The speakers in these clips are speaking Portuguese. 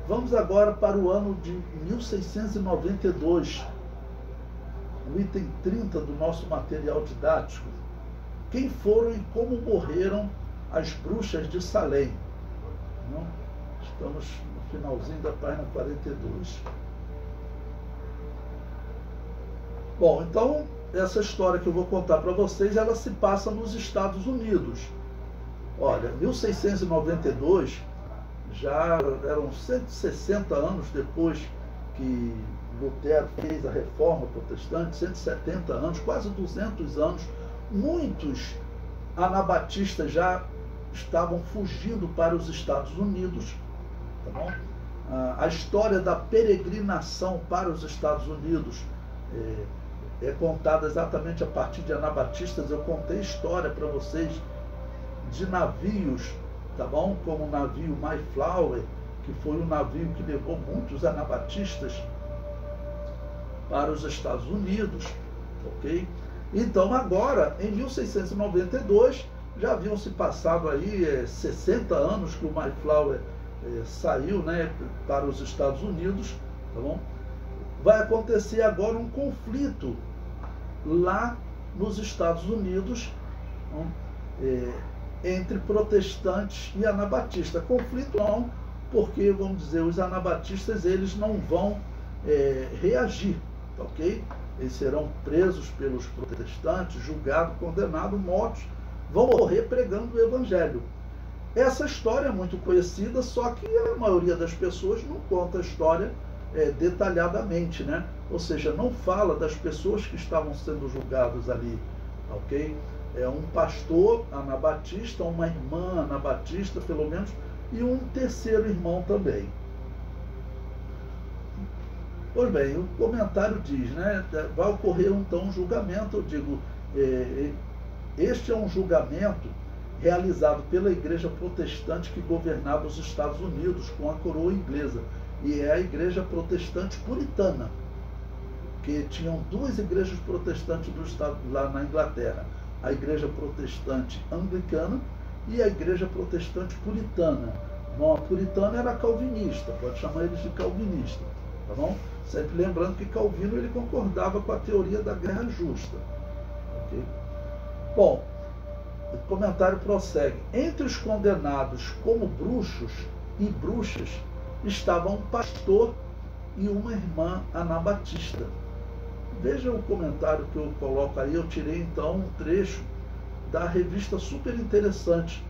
Vamos agora para o ano de 1692, o item 30 do nosso material didático. Quem foram e como morreram as bruxas de Salem? Não? Estamos no finalzinho da página 42. Bom, então, essa história que eu vou contar para vocês, ela se passa nos Estados Unidos. Olha, 1692, já eram 160 anos depois que Lutero fez a reforma protestante, 170 anos, quase 200 anos, muitos anabatistas já estavam fugindo para os Estados Unidos. Tá bom? A história da peregrinação para os Estados Unidos é contada exatamente a partir de anabatistas. Eu contei história para vocês de navios, tá bom? Como o navio Mayflower, que foi um navio que levou muitos anabatistas para os Estados Unidos, ok? Então agora, em 1692, já haviam se passado aí 60 anos que o Mayflower saiu, né, para os Estados Unidos, tá bom? Vai acontecer agora um conflito lá nos Estados Unidos, entre protestantes e anabatistas. Conflito não, porque, vamos dizer, os anabatistas eles não vão reagir, tá ok? Eles serão presos pelos protestantes, julgados, condenados, mortos, vão morrer pregando o evangelho. Essa história é muito conhecida, só que a maioria das pessoas não conta a história detalhadamente, né? Ou seja, não fala das pessoas que estavam sendo julgadas ali, ok? É um pastor anabatista, uma irmã anabatista, pelo menos, e um terceiro irmão também. Pois bem, o comentário diz, né? Vai ocorrer então um julgamento, eu digo, este é um julgamento realizado pela igreja protestante que governava os Estados Unidos com a coroa inglesa, e é a igreja protestante puritana, que tinham duas igrejas protestantes do estado, lá na Inglaterra, a igreja protestante anglicana e a igreja protestante puritana. Bom, a puritana era calvinista, pode chamar eles de calvinista, tá bom? Sempre lembrando que Calvino ele concordava com a teoria da guerra justa. Okay? Bom, o comentário prossegue. Entre os condenados como bruxos e bruxas estavam um pastor e uma irmã anabatista. Veja o comentário que eu coloco aí. Eu tirei então um trecho da revista super interessante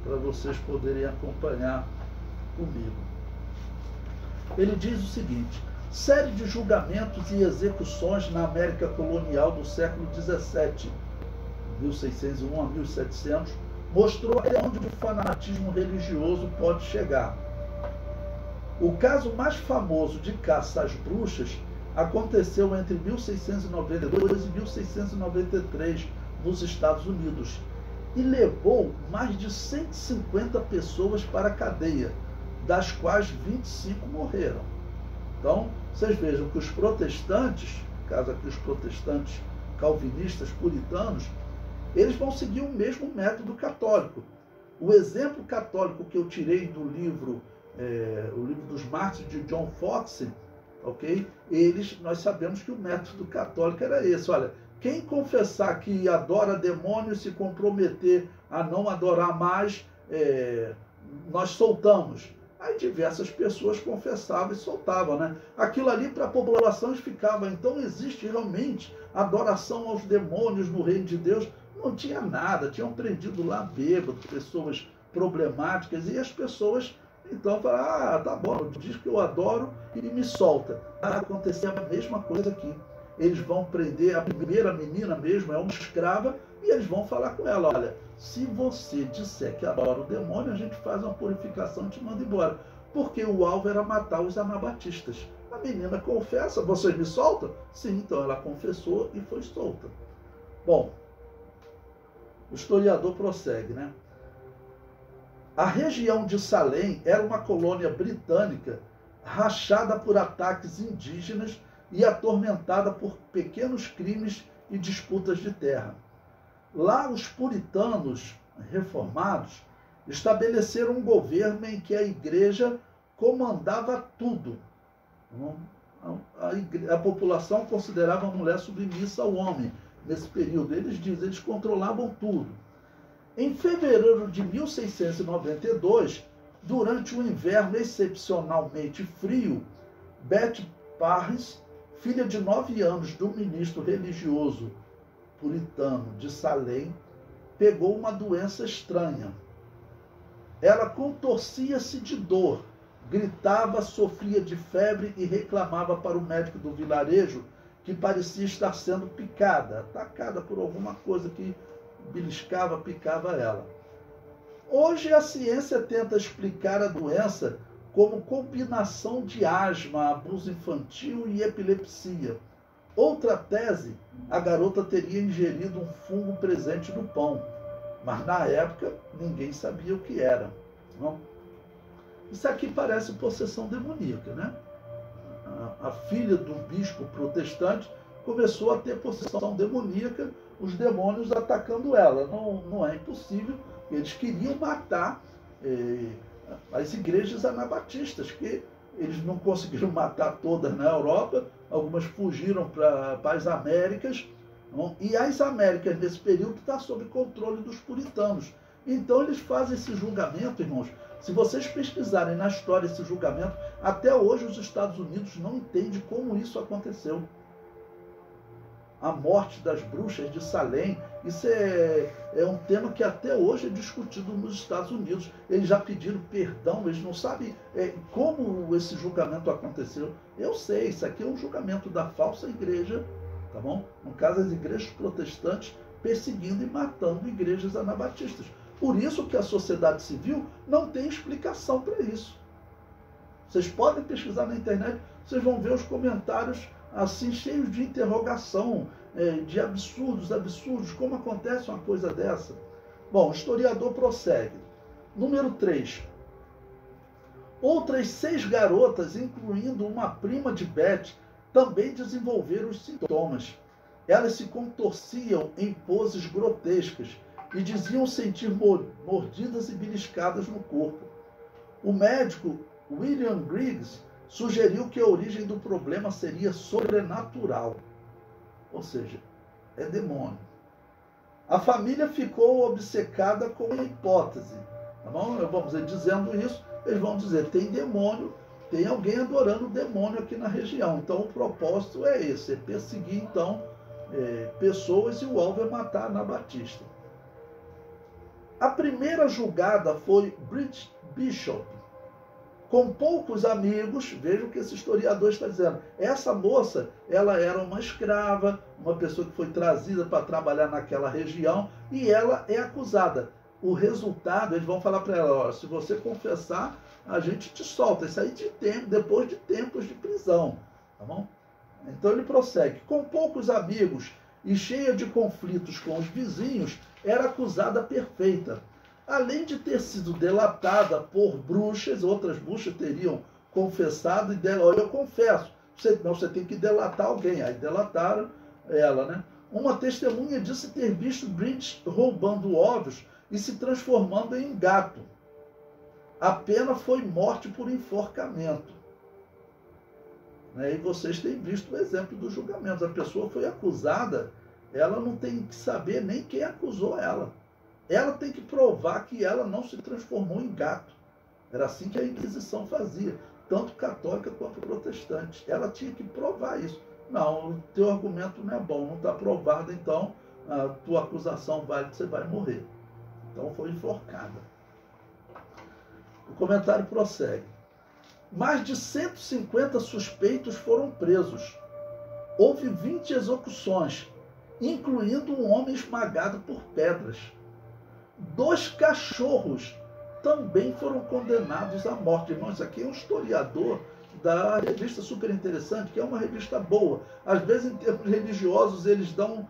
para vocês poderem acompanhar comigo. Ele diz o seguinte: série de julgamentos e execuções na América colonial do século XVII, 1601 a 1700, mostrou até onde o fanatismo religioso pode chegar. O caso mais famoso de caça às bruxas aconteceu entre 1692 e 1693 nos Estados Unidos e levou mais de 150 pessoas para a cadeia, das quais 25 morreram. Então, vocês vejam que os protestantes, no caso aqui os protestantes calvinistas, puritanos, eles vão seguir o mesmo método católico. O exemplo católico que eu tirei do livro, o livro dos Mártires de John Foxe, ok? Nós sabemos que o método católico era esse. Olha, quem confessar que adora demônio e se comprometer a não adorar mais, nós soltamos. Aí diversas pessoas confessavam e soltavam, né? Aquilo ali para a população ficava. Então existe realmente adoração aos demônios no reino de Deus? Não tinha nada. Tinham prendido lá bêbados, pessoas problemáticas, e as pessoas então falaram: tá bom, diz que eu adoro e me solta. Acontecia a mesma coisa aqui. Eles vão prender a primeira menina mesmo, é uma escrava, e eles vão falar com ela: olha, se você disser que adora o demônio, a gente faz uma purificação e te manda embora. Porque o alvo era matar os anabatistas. A menina confessa: vocês me soltam? Sim, então ela confessou e foi solta. Bom, o historiador prossegue, né? A região de Salem era uma colônia britânica rachada por ataques indígenas e atormentada por pequenos crimes e disputas de terra. Lá, os puritanos reformados estabeleceram um governo em que a igreja comandava tudo. A população considerava a mulher submissa ao homem nesse período. Eles dizem, eles controlavam tudo. Em fevereiro de 1692, durante um inverno excepcionalmente frio, Beth Parris, filha de 9 anos do ministro religioso puritano de Salem, pegou uma doença estranha. Ela contorcia-se de dor, gritava, sofria de febre e reclamava para o médico do vilarejo que parecia estar sendo picada, atacada por alguma coisa que beliscava, picava ela. Hoje a ciência tenta explicar a doença como combinação de asma, abuso infantil e epilepsia. Outra tese, a garota teria ingerido um fungo presente no pão, mas na época ninguém sabia o que era. Não? Isso aqui parece possessão demoníaca, né? A filha do bispo protestante começou a ter possessão demoníaca, os demônios atacando ela. Não é impossível, eles queriam matar as igrejas anabatistas, que eles não conseguiram matar todas na Europa, algumas fugiram para as Américas, não? E as Américas, nesse período, está sob controle dos puritanos. Então eles fazem esse julgamento, irmãos. Se vocês pesquisarem na história esse julgamento, até hoje os Estados Unidos não entendem como isso aconteceu. A morte das bruxas de Salem, isso é um tema que até hoje é discutido nos Estados Unidos. Eles já pediram perdão, eles não sabem como esse julgamento aconteceu. Eu sei, isso aqui é um julgamento da falsa igreja, tá bom? No caso, as igrejas protestantes perseguindo e matando igrejas anabatistas. Por isso que a sociedade civil não tem explicação para isso. Vocês podem pesquisar na internet, vocês vão ver os comentários assim cheios de interrogação, de absurdos, como acontece uma coisa dessa? Bom, o historiador prossegue. Número 3. Outras 6 garotas, incluindo uma prima de Beth, também desenvolveram os sintomas. Elas se contorciam em poses grotescas e diziam sentir mordidas e beliscadas no corpo. O médico William Griggs sugeriu que a origem do problema seria sobrenatural, ou seja, é demônio. A família ficou obcecada com a hipótese. Tá bom? Vamos dizer, dizendo isso, eles vão dizer, tem demônio, tem alguém adorando o demônio aqui na região. Então o propósito é esse, é perseguir então pessoas, e o alvo é matar Anabatista. A primeira julgada foi Bridget Bishop, com poucos amigos. Vejam o que esse historiador está dizendo. Essa moça, ela era uma escrava, uma pessoa que foi trazida para trabalhar naquela região, e ela é acusada. O resultado, eles vão falar para ela, ó, se você confessar, a gente te solta. Isso aí depois de tempos de prisão. Tá bom? Então ele prossegue. Com poucos amigos e cheia de conflitos com os vizinhos, era acusada perfeita. Além de ter sido delatada por bruxas, outras bruxas teriam confessado e dela, olha, eu confesso, você tem que delatar alguém. Aí delataram ela, né? Uma testemunha disse ter visto Bridget roubando ovos e se transformando em gato. A pena foi morte por enforcamento. E vocês têm visto o exemplo dos julgamentos. A pessoa foi acusada, ela não tem que saber nem quem acusou ela. Ela tem que provar que ela não se transformou em gato. Era assim que a Inquisição fazia, tanto católica quanto protestante. Ela tinha que provar isso. Não, o teu argumento não é bom, não está provado, então a tua acusação vale que você vai morrer. Então foi enforcada. O comentário prossegue. Mais de 150 suspeitos foram presos. Houve 20 execuções, incluindo um homem esmagado por pedras. 2 cachorros também foram condenados à morte. Irmãos, isso aqui é um historiador da revista Super Interessante, que é uma revista boa. Às vezes, em termos religiosos, eles dão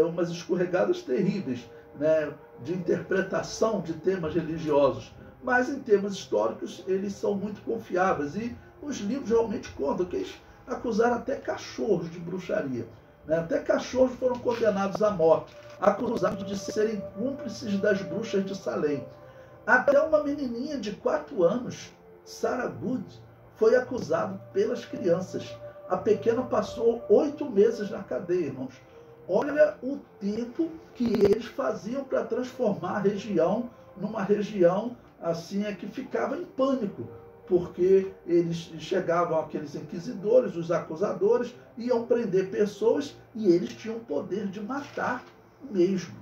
umas escorregadas terríveis, né, de interpretação de temas religiosos. Mas, em termos históricos, eles são muito confiáveis. E os livros realmente contam que eles acusaram até cachorros de bruxaria. Até cachorros foram condenados à morte, acusados de serem cúmplices das bruxas de Salem. Até uma menininha de 4 anos Sarah Good foi acusado pelas crianças. A pequena passou 8 meses na cadeia, irmãos. Olha o tempo que eles faziam para transformar a região numa região assim que ficava em pânico, porque eles chegavam aqueles inquisidores, os acusadores, iam prender pessoas e eles tinham o poder de matar mesmo.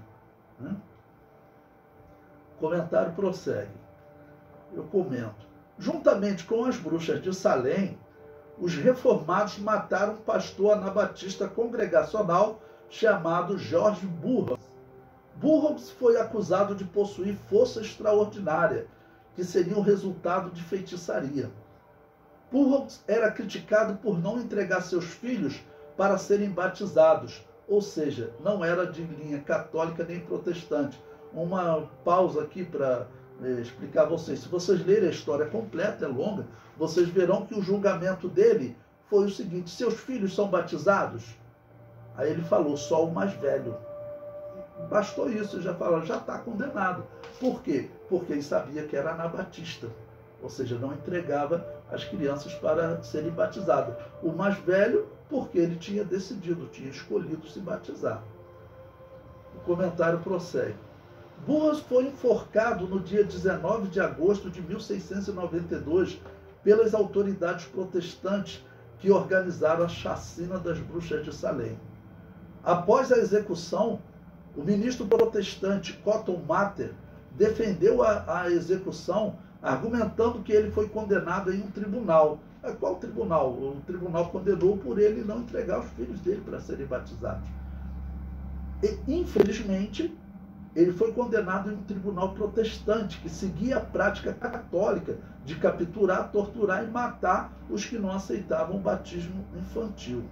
Né? O comentário prossegue. Eu comento. Juntamente com as bruxas de Salem, os reformados mataram um pastor anabatista congregacional chamado George Burroughs. Burroughs foi acusado de possuir força extraordinária, que seria o resultado de feitiçaria. Burroughs era criticado por não entregar seus filhos para serem batizados, ou seja, não era de linha católica nem protestante. Uma pausa aqui para explicar a vocês. Se vocês lerem a história completa, é longa, vocês verão que o julgamento dele foi o seguinte: seus filhos são batizados? Aí ele falou, só o mais velho. Bastou isso, já falou, já está condenado. Por quê? Porque ele sabia que era anabatista, ou seja, não entregava as crianças para serem batizadas. O mais velho, porque ele tinha decidido, tinha escolhido se batizar. O comentário prossegue. Burroughs foi enforcado no dia 19 de agosto de 1692 pelas autoridades protestantes que organizaram a chacina das bruxas de Salem. Após a execução, o ministro protestante Cotton Mather defendeu a execução, argumentando que ele foi condenado em um tribunal. Qual tribunal? O tribunal condenou por ele não entregar os filhos dele para serem batizados. E, infelizmente, ele foi condenado em um tribunal protestante que seguia a prática católica de capturar, torturar e matar os que não aceitavam o batismo infantil.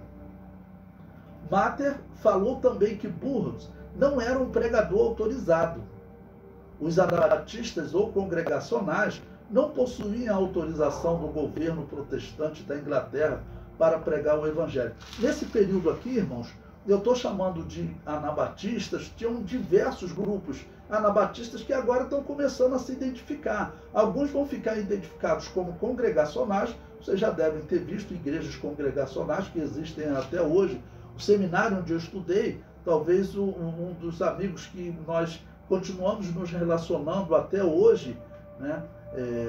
Mather falou também que Burroughs não era um pregador autorizado. Os anabatistas ou congregacionais não possuíam a autorização do governo protestante da Inglaterra para pregar o evangelho. Nesse período aqui, irmãos, eu estou chamando de anabatistas, tinham diversos grupos anabatistas que agora estão começando a se identificar. Alguns vão ficar identificados como congregacionais, vocês já devem ter visto igrejas congregacionais que existem até hoje. O seminário onde eu estudei, talvez um dos amigos que nós continuamos nos relacionando até hoje, né,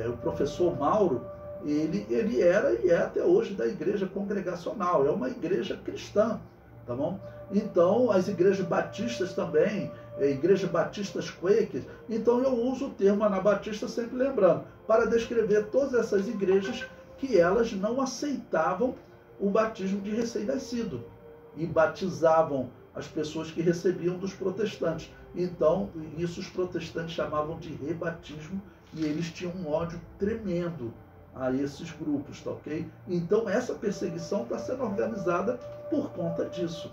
o professor Mauro, ele era e é até hoje da igreja congregacional, é uma igreja cristã. Tá bom? Então, as igrejas batistas também, igrejas batistas quakers, então eu uso o termo anabatista sempre lembrando, para descrever todas essas igrejas que elas não aceitavam o batismo de recém-nascido e batizavam as pessoas que recebiam dos protestantes. Então, isso os protestantes chamavam de rebatismo e eles tinham um ódio tremendo a esses grupos, tá ok? Então essa perseguição está sendo organizada por conta disso.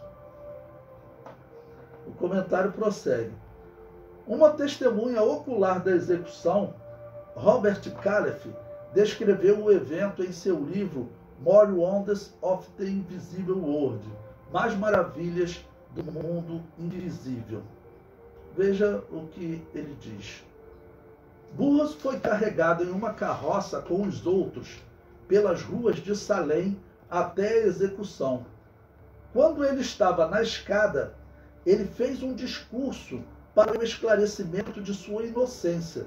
O comentário prossegue. Uma testemunha ocular da execução, Robert Califf, descreveu o evento em seu livro More Wonders of the Invisible World, Mais Maravilhas do Mundo Invisível. Veja o que ele diz. Burroughs foi carregado em uma carroça com os outros pelas ruas de Salem até a execução. Quando ele estava na escada, ele fez um discurso para o esclarecimento de sua inocência.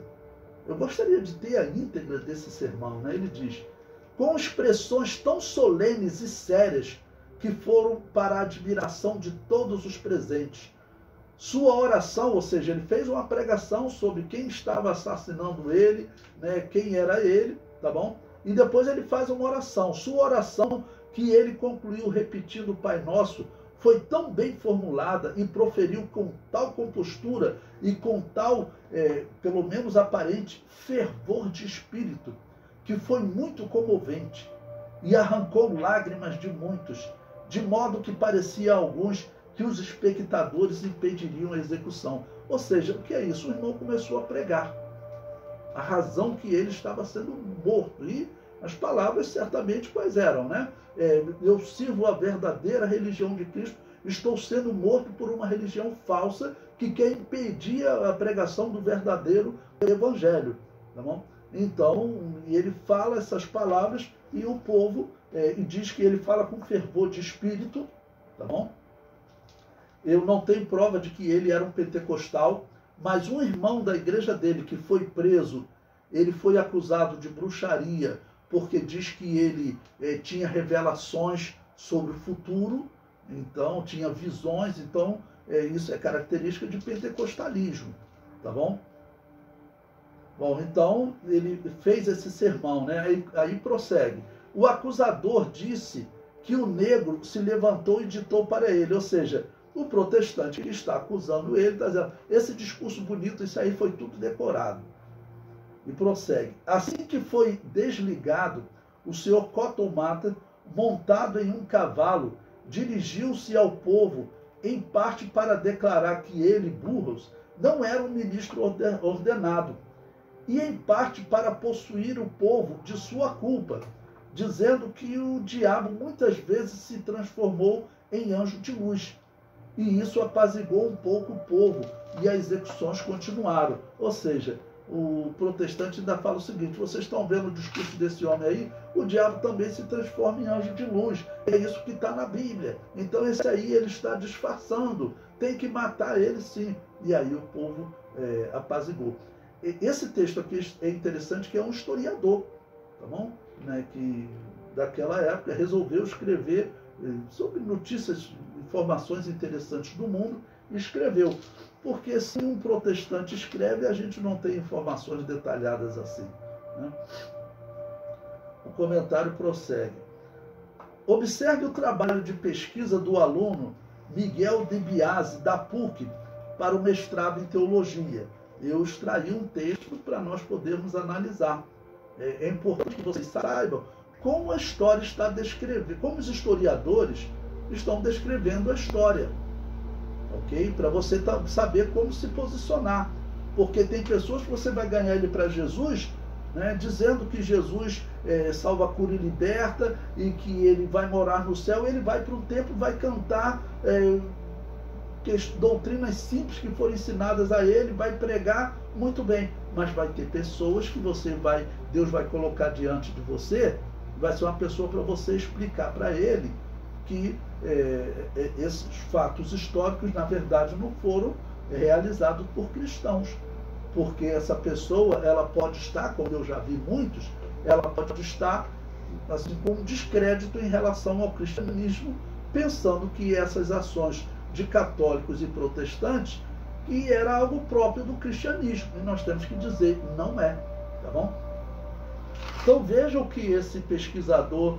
Eu gostaria de ter a íntegra desse sermão, né? Ele diz, com expressões tão solenes e sérias que foram para a admiração de todos os presentes. Sua oração, ou seja, ele fez uma pregação sobre quem estava assassinando ele, né, quem era ele, tá bom? E depois ele faz uma oração. Sua oração, que ele concluiu repetindo o Pai Nosso, foi tão bem formulada e proferiu com tal compostura e com tal, pelo menos aparente, fervor de espírito, que foi muito comovente e arrancou lágrimas de muitos, de modo que parecia a alguns que os espectadores impediriam a execução. Ou seja, o que é isso? O irmão começou a pregar a razão que ele estava sendo morto. E as palavras certamente quais eram, né? Eu sirvo a verdadeira religião de Cristo, estou sendo morto por uma religião falsa que quer impedir a pregação do verdadeiro evangelho. Tá bom? Então, ele fala essas palavras e o povo, e diz que ele fala com fervor de espírito, tá bom? Eu não tenho prova de que ele era um pentecostal, mas um irmão da igreja dele que foi preso, ele foi acusado de bruxaria, porque diz que ele tinha revelações sobre o futuro, então tinha visões, então isso é característica de pentecostalismo, tá bom? Bom, então ele fez esse sermão, né? Aí prossegue. O acusador disse que o negro se levantou e ditou para ele, ou seja, o protestante que está acusando ele está dizendo, esse discurso bonito, isso aí foi tudo decorado. E prossegue. Assim que foi desligado, o senhor Cotomata, montado em um cavalo, dirigiu-se ao povo, em parte para declarar que ele, Burros, não era um ministro ordenado, e em parte para possuir o povo de sua culpa, dizendo que o diabo muitas vezes se transformou em anjo de luz. E isso apaziguou um pouco o povo, e as execuções continuaram. Ou seja, o protestante ainda fala o seguinte, vocês estão vendo o discurso desse homem aí? O diabo também se transforma em anjo de luz. É isso que está na Bíblia. Então esse aí ele está disfarçando. Tem que matar ele sim. E aí o povo apaziguou. Esse texto aqui é interessante, que é um historiador, tá bom? Né, que daquela época resolveu escrever sobre notícias, informações interessantes do mundo, e escreveu. Porque se um protestante escreve, a gente não tem informações detalhadas assim, né? O comentário prossegue. Observe o trabalho de pesquisa do aluno Miguel de Biasi, da PUC, para o mestrado em teologia. Eu extraí um texto para nós podermos analisar. É importante que vocês saibam como a história está descrevendo, como os historiadores estão descrevendo a história. Ok? Para você saber como se posicionar. Porque tem pessoas que você vai ganhar ele para Jesus, né, dizendo que Jesus salva, cura e liberta, e que ele vai morar no céu, ele vai para um templo, vai cantar doutrinas simples que foram ensinadas a ele, vai pregar muito bem. Mas vai ter pessoas que Deus vai colocar diante de você, vai ser uma pessoa para você explicar para ele que esses fatos históricos, na verdade, não foram realizados por cristãos. Porque essa pessoa, ela pode estar, como eu já vi muitos, ela pode estar assim, com um descrédito em relação ao cristianismo, pensando que essas ações de católicos e protestantes, que era algo próprio do cristianismo. E nós temos que dizer, não é. Tá bom? Então veja o que esse pesquisador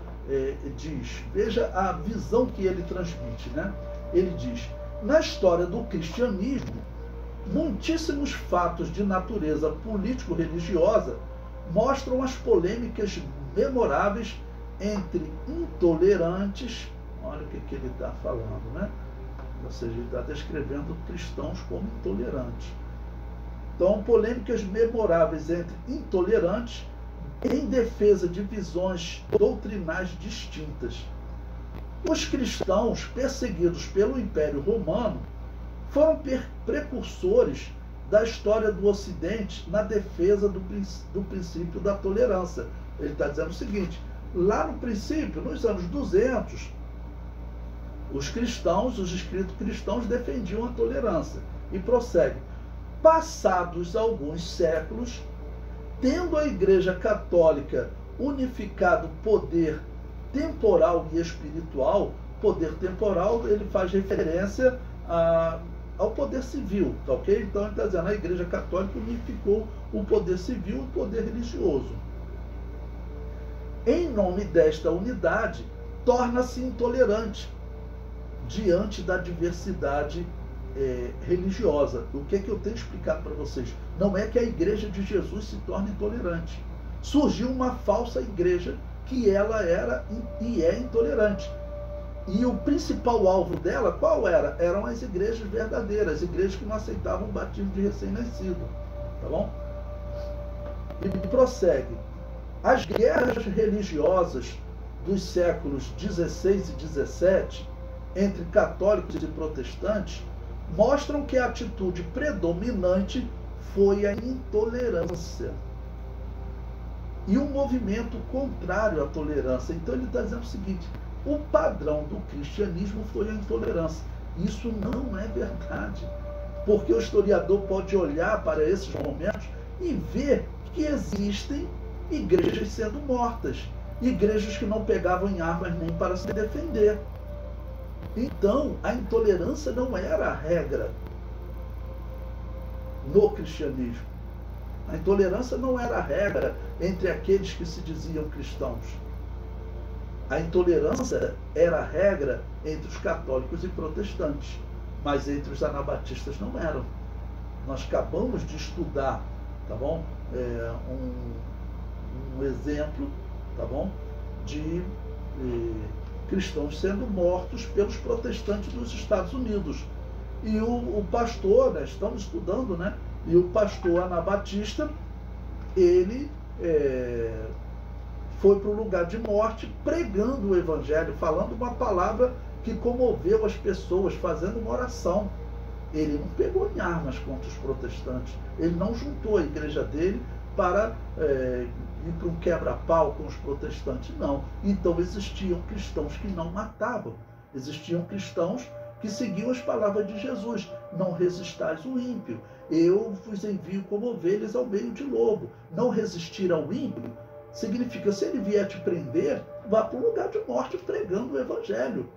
diz. Veja a visão que ele transmite, né? Ele diz, na história do cristianismo, muitíssimos fatos de natureza político-religiosa mostram as polêmicas memoráveis entre intolerantes, olha o que ele está falando, né? Ou seja, ele está descrevendo cristãos como intolerantes. Então, polêmicas memoráveis entre intolerantes em defesa de visões doutrinais distintas. Os cristãos perseguidos pelo Império Romano foram precursores da história do Ocidente na defesa do princípio da tolerância. Ele está dizendo o seguinte, lá no princípio, nos anos 200, os escritos cristãos defendiam a tolerância. E prossegue. Passados alguns séculos, tendo a Igreja Católica unificado poder temporal e espiritual, poder temporal, ele faz referência ao poder civil, tá ok? Então ele está dizendo, a Igreja Católica unificou o poder civil e o poder religioso. Em nome desta unidade, torna-se intolerante diante da diversidade religiosa. O que eu tenho explicado para vocês? Não é que a Igreja de Jesus se torne intolerante. Surgiu uma falsa igreja que ela era e é intolerante. E o principal alvo dela, qual era? Eram as igrejas verdadeiras, igrejas que não aceitavam o batismo de recém-nascido. Tá bom? E prossegue. As guerras religiosas dos séculos XVI e XVII, entre católicos e protestantes, mostram que a atitude predominante foi a intolerância. e um movimento contrário à tolerância. Então ele está dizendo o seguinte: o padrão do cristianismo foi a intolerância. Isso não é verdade, porque o historiador pode olhar para esses momentos e ver que existem igrejas sendo mortas, igrejas que não pegavam em armas nem para se defender. Então, a intolerância não era a regra no cristianismo. A intolerância não era a regra entre aqueles que se diziam cristãos. A intolerância era a regra entre os católicos e protestantes, mas entre os anabatistas não eram. Nós acabamos de estudar, tá bom? Um exemplo, tá bom? De cristãos sendo mortos pelos protestantes dos Estados Unidos. E o pastor, né, estamos estudando, né? E o pastor anabatista, ele foi para o lugar de morte pregando o evangelho, falando uma palavra que comoveu as pessoas, fazendo uma oração. Ele não pegou em armas contra os protestantes, ele não juntou a igreja dele para ir para um quebra-pau com os protestantes, não. Então existiam cristãos que não matavam, existiam cristãos que seguiam as palavras de Jesus: não resistais o ímpio, eu vos envio como ovelhas ao meio de lobo. Não resistir ao ímpio significa, se ele vier te prender, vá para um lugar de morte pregando o evangelho.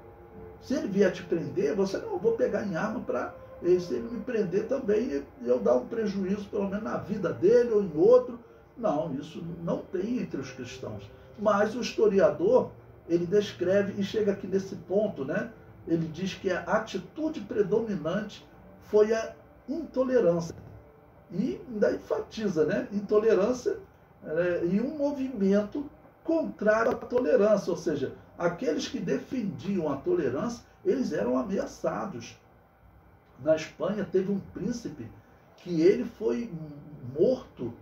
Se ele vier te prender, você não, vou pegar em arma para, se ele me prender também, eu dar um prejuízo pelo menos na vida dele ou em outro. Não, isso não tem entre os cristãos. Mas o historiador, ele descreve e chega aqui nesse ponto, né? Ele diz que a atitude predominante foi a intolerância. E ainda enfatiza, né? Intolerância e um movimento contrário à tolerância. Ou seja, aqueles que defendiam a tolerância, eles eram ameaçados. Na Espanha teve um príncipe que ele foi morto,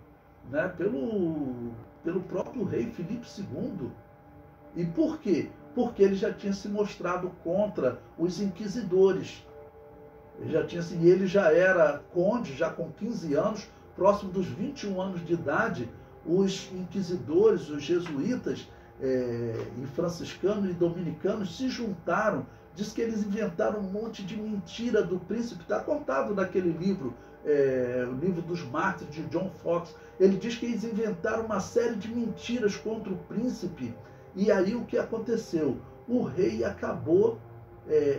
né, pelo próprio rei Filipe II. E por quê? Porque ele já tinha se mostrado contra os inquisidores. Ele já era conde, já com 15 anos, próximo dos 21 anos de idade. Os inquisidores, os jesuítas, e franciscanos e dominicanos se juntaram. Diz que eles inventaram um monte de mentira do príncipe. Está contado naquele livro, o livro dos mártires de John Fox. Ele diz que eles inventaram uma série de mentiras contra o príncipe. E aí o que aconteceu? O rei acabou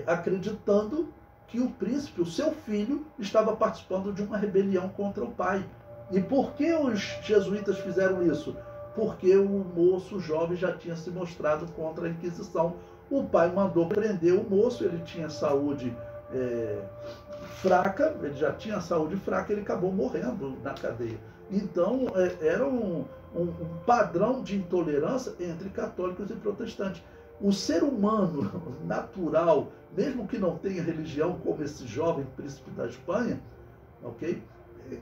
acreditando que o príncipe, o seu filho, estava participando de uma rebelião contra o pai. E por que os jesuítas fizeram isso? Porque o moço jovem já tinha se mostrado contra a Inquisição. O pai mandou prender o moço, ele tinha saúde fraca, ele já tinha saúde fraca, ele acabou morrendo na cadeia. Então, era um padrão de intolerância entre católicos e protestantes. O ser humano natural, mesmo que não tenha religião, como esse jovem príncipe da Espanha, ok?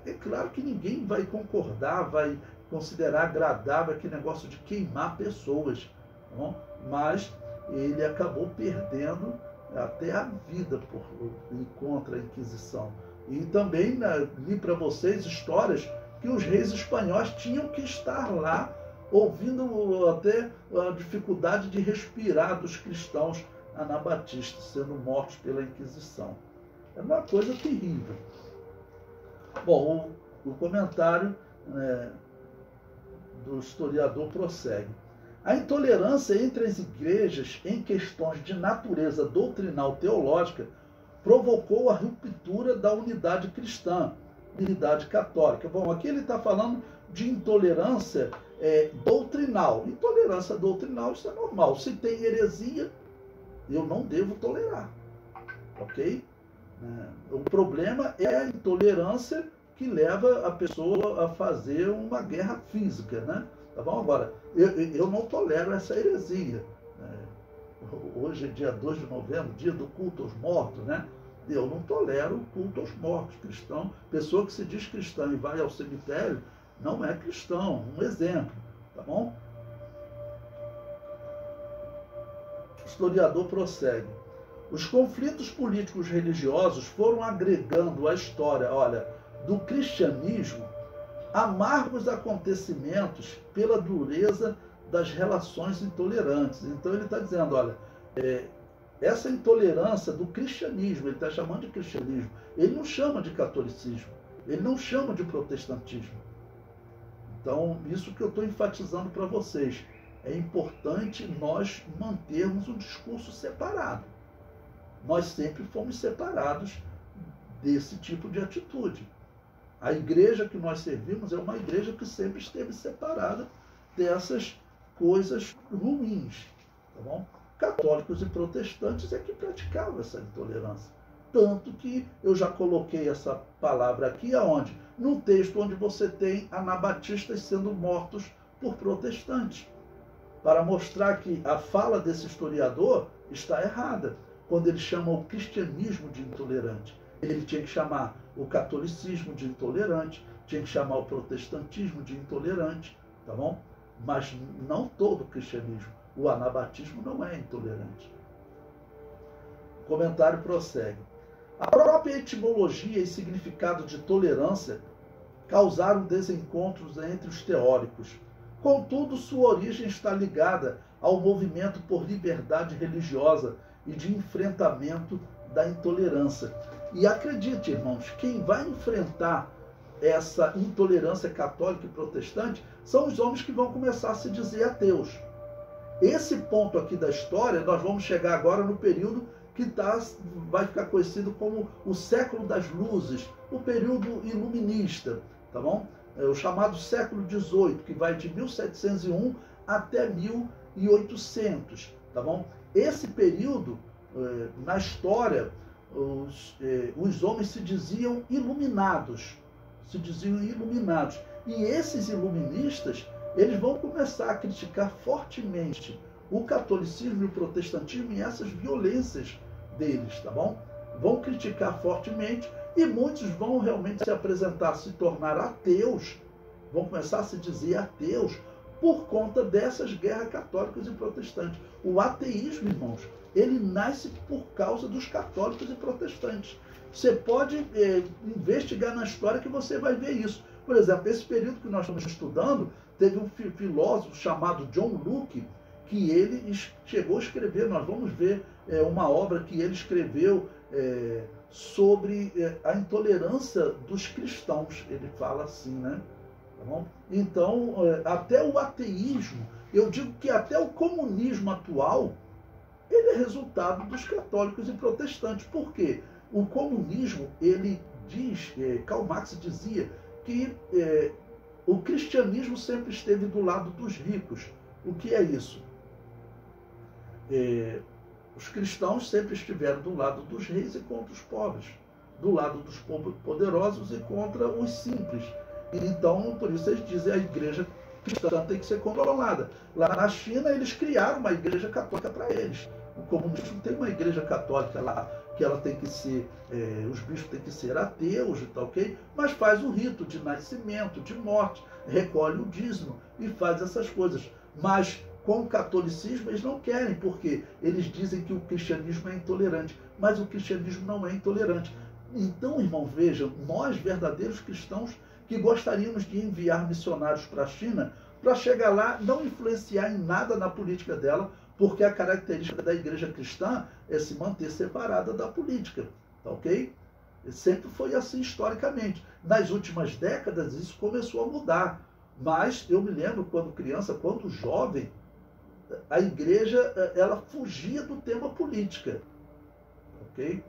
É claro que ninguém vai concordar, vai considerar agradável aquele negócio de queimar pessoas, tá bom? Mas ele acabou perdendo até a vida contra a Inquisição. E também li para vocês histórias que os reis espanhóis tinham que estar lá, ouvindo até a dificuldade de respirar dos cristãos anabatistas sendo mortos pela Inquisição. É uma coisa terrível. Bom, o comentário do historiador prossegue. A intolerância entre as igrejas em questões de natureza doutrinal teológica provocou a ruptura da unidade cristã, unidade católica. Bom, aqui ele está falando de intolerância doutrinal. Intolerância doutrinal, isso é normal. Se tem heresia, eu não devo tolerar. Ok? O problema é a intolerância que leva a pessoa a fazer uma guerra física, né? Tá bom? Agora, eu não tolero essa heresia. Hoje é dia 2 de novembro, dia do culto aos mortos, né? Eu não tolero o culto aos mortos. Cristão, pessoa que se diz cristã e vai ao cemitério, não é cristão. Um exemplo, tá bom? O historiador prossegue. Os conflitos políticos religiosos foram agregando à história, olha, do cristianismo amargos acontecimentos pela dureza das relações intolerantes. Então ele está dizendo, olha, essa intolerância do cristianismo, ele está chamando de cristianismo, ele não chama de catolicismo, ele não chama de protestantismo. Então, isso que eu estou enfatizando para vocês. É importante nós mantermos um discurso separado. Nós sempre fomos separados desse tipo de atitude. A igreja que nós servimos é uma igreja que sempre esteve separada dessas coisas ruins. Tá bom? Católicos e protestantes é que praticavam essa intolerância. Tanto que eu já coloquei essa palavra aqui aonde? Num texto onde você tem anabatistas sendo mortos por protestantes. Para mostrar que a fala desse historiador está errada. Quando ele chama o cristianismo de intolerante. Ele tinha que chamar o catolicismo de intolerante, tinha que chamar o protestantismo de intolerante, tá bom? Mas não todo o cristianismo. O anabatismo não é intolerante. O comentário prossegue. A própria etimologia e significado de tolerância causaram desencontros entre os teóricos. Contudo, sua origem está ligada ao movimento por liberdade religiosa e de enfrentamento da intolerância. E acredite, irmãos, quem vai enfrentar essa intolerância católica e protestante são os homens que vão começar a se dizer ateus. Esse ponto aqui da história, nós vamos chegar agora no período que vai ficar conhecido como o século das luzes, o período iluminista, tá bom? O chamado século XVIII, que vai de 1701 até 1800, tá bom? Esse período, na história, os homens se diziam iluminados, e esses iluministas, eles vão começar a criticar fortemente o catolicismo e o protestantismo e essas violências deles, tá bom? Vão criticar fortemente e muitos vão realmente se apresentar, se tornar ateus, vão começar a se dizer ateus por conta dessas guerras católicas e protestantes. O ateísmo, irmãos, ele nasce por causa dos católicos e protestantes. Você pode investigar na história que você vai ver isso. Por exemplo, esse período que nós estamos estudando, teve um filósofo chamado John Locke, que ele chegou a escrever, nós vamos ver uma obra que ele escreveu sobre a intolerância dos cristãos. Ele fala assim, né? Tá bom? Então, até o ateísmo, eu digo que até o comunismo atual, ele é resultado dos católicos e protestantes. Por quê? O comunismo, ele diz, Karl Marx dizia que o cristianismo sempre esteve do lado dos ricos. O que é isso? Os cristãos sempre estiveram do lado dos reis e contra os pobres, do lado dos poderosos e contra os simples. Então, por isso eles dizem que a igreja cristã tem que ser controlada. Lá na China, eles criaram uma igreja católica para eles. O comunismo tem uma igreja católica lá, que ela tem que ser, os bispos têm que ser ateus, tá, ok? Mas faz o rito de nascimento, de morte, recolhe o dízimo e faz essas coisas. Mas com o catolicismo eles não querem, porque eles dizem que o cristianismo é intolerante, mas o cristianismo não é intolerante. Então, irmão, vejam, nós verdadeiros cristãos que gostaríamos de enviar missionários para a China, para chegar lá, não influenciar em nada na política dela, porque a característica da igreja cristã é se manter separada da política, tá ok? Sempre foi assim historicamente. Nas últimas décadas isso começou a mudar, mas eu me lembro quando criança, quando jovem, a igreja ela fugia do tema política, ok?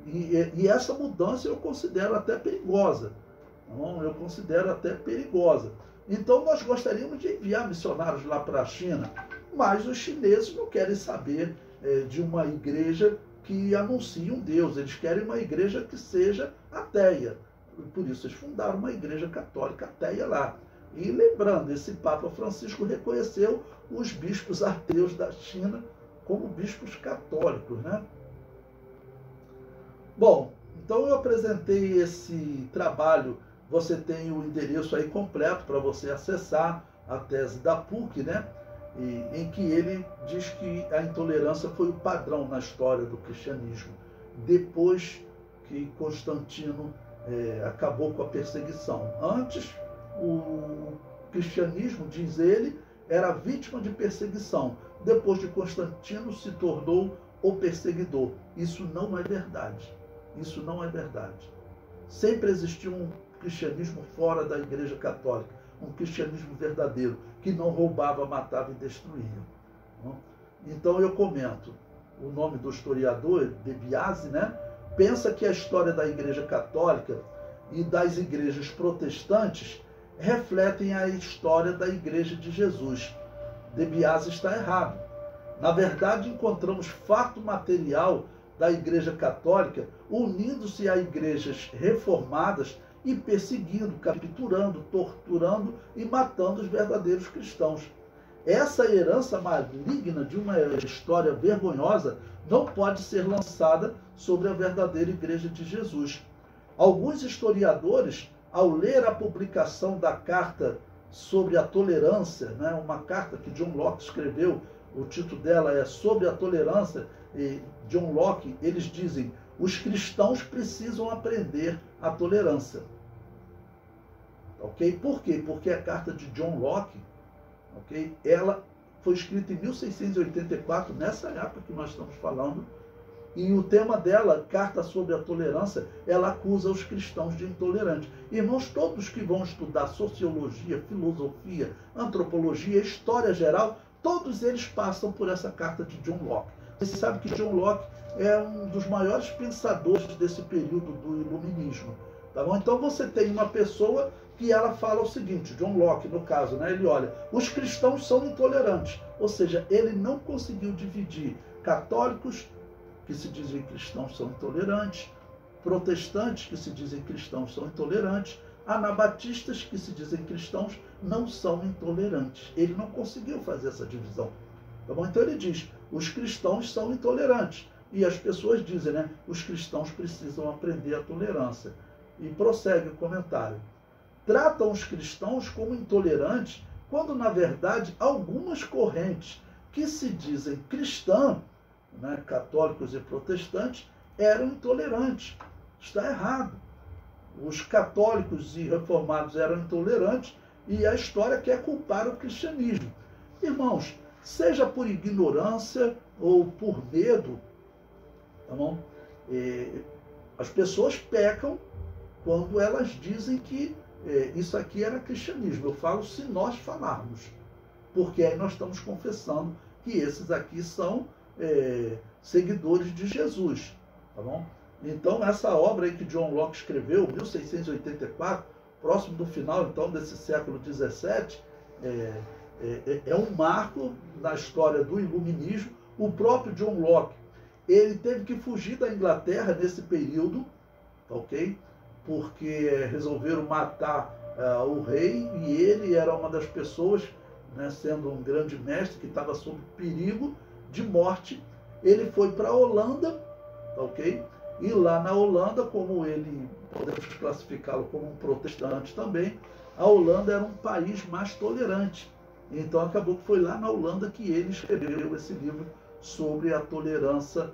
E essa mudança eu considero até perigosa. Não, eu considero até perigosa. Então nós gostaríamos de enviar missionários lá para a China, mas os chineses não querem saber de uma igreja que anuncie um Deus. Eles querem uma igreja que seja ateia. Por isso eles fundaram uma igreja católica ateia lá. E lembrando, esse Papa Francisco reconheceu os bispos ateus da China como bispos católicos, né? Bom, então eu apresentei esse trabalho. Você tem o endereço aí completo para você acessar a tese da PUC, né? Em que ele diz que a intolerância foi o padrão na história do cristianismo, depois que Constantino acabou com a perseguição. Antes, o cristianismo, diz ele, era vítima de perseguição. Depois de Constantino se tornou o perseguidor. Isso não é verdade. Isso não é verdade. Sempre existiu um cristianismo fora da Igreja Católica, um cristianismo verdadeiro, que não roubava, matava e destruía. Então eu comento, o nome do historiador, De Biase, né, pensa que a história da Igreja Católica e das igrejas protestantes refletem a história da Igreja de Jesus. De Biase está errado. Na verdade, encontramos fato material da Igreja Católica unindo-se a igrejas reformadas e perseguindo, capturando, torturando e matando os verdadeiros cristãos. Essa herança maligna de uma história vergonhosa não pode ser lançada sobre a verdadeira Igreja de Jesus. Alguns historiadores, ao ler a publicação da carta sobre a tolerância, né, uma carta que John Locke escreveu, o título dela é Sobre a Tolerância, e John Locke, eles dizem: os cristãos precisam aprender a tolerância. Ok? Por quê? Porque a carta de John Locke, ok, ela foi escrita em 1684, nessa época que nós estamos falando, e o tema dela, Carta sobre a Tolerância, ela acusa os cristãos de intolerantes. Irmãos, todos que vão estudar sociologia, filosofia, antropologia, história geral, todos eles passam por essa carta de John Locke. Você sabe que John Locke é um dos maiores pensadores desse período do iluminismo. Tá bom? Então você tem uma pessoa que ela fala o seguinte, John Locke no caso, né? Ele olha, os cristãos são intolerantes, ou seja, ele não conseguiu dividir católicos que se dizem cristãos são intolerantes, protestantes que se dizem cristãos são intolerantes, anabatistas que se dizem cristãos não são intolerantes. Ele não conseguiu fazer essa divisão. Tá bom? Então ele diz, os cristãos são intolerantes. E as pessoas dizem, né? Os cristãos precisam aprender a tolerância. E prossegue o comentário. Tratam os cristãos como intolerantes, quando na verdade algumas correntes que se dizem cristãs, né, católicos e protestantes, eram intolerantes. Está errado. Os católicos e reformados eram intolerantes e a história quer culpar o cristianismo. Irmãos, seja por ignorância ou por medo, tá bom? As pessoas pecam quando elas dizem que isso aqui era cristianismo. Eu falo se nós falarmos, porque aí nós estamos confessando que esses aqui são seguidores de Jesus, tá bom? Então essa obra aí que John Locke escreveu, 1684, próximo do final então desse século XVII, é um marco na história do iluminismo. O próprio John Locke, ele teve que fugir da Inglaterra nesse período, ok? Porque resolveram matar o rei e ele era uma das pessoas, né, sendo um grande mestre que estava sob perigo de morte. Ele foi para a Holanda, ok? E lá na Holanda, como ele, podemos classificá-lo como um protestante também, a Holanda era um país mais tolerante. Então acabou que foi lá na Holanda que ele escreveu esse livro sobre a tolerância,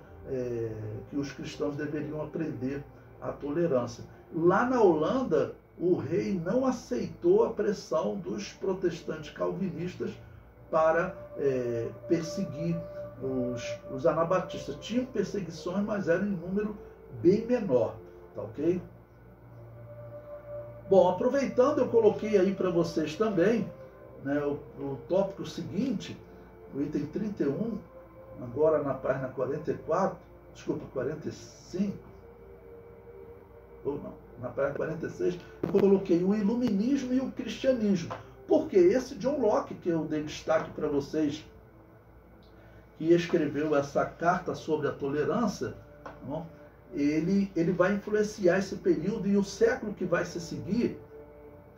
que os cristãos deveriam aprender a tolerância. Lá na Holanda, o rei não aceitou a pressão dos protestantes calvinistas para perseguir os anabatistas. Tinham perseguições, mas eram em número bem menor, tá ok? Bom, aproveitando, eu coloquei aí para vocês também, né, o tópico seguinte, o item 31, agora na página 45, ou não, na página 46, eu coloquei o iluminismo e o cristianismo. Porque esse John Locke, que eu dei destaque para vocês, que escreveu essa carta sobre a tolerância, não? Ele vai influenciar esse período e o século que vai se seguir,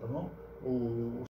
tá bom? O